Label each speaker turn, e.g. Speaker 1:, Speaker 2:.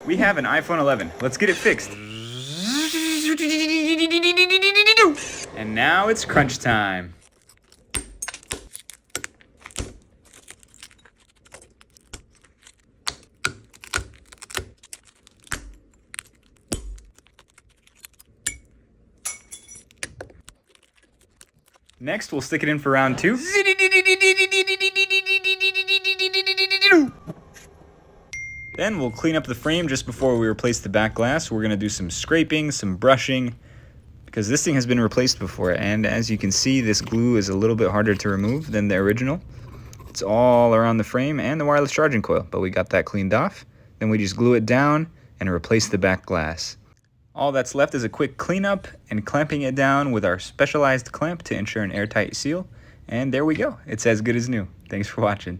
Speaker 1: We have an iPhone 11. Let's get it fixed. And now it's crunch time. Next, we'll stick it in for round 2. Then we'll clean up the frame just before we replace the back glass. We're going to do some scraping, some brushing, because this thing has been replaced before, and as you can see, this glue is a little bit harder to remove than the original. It's all around the frame and the wireless charging coil, but we got that cleaned off. Then we just glue it down and replace the back glass. All that's left is a quick cleanup and clamping it down with our specialized clamp to ensure an airtight seal. And there we go. It's as good as new. Thanks for watching.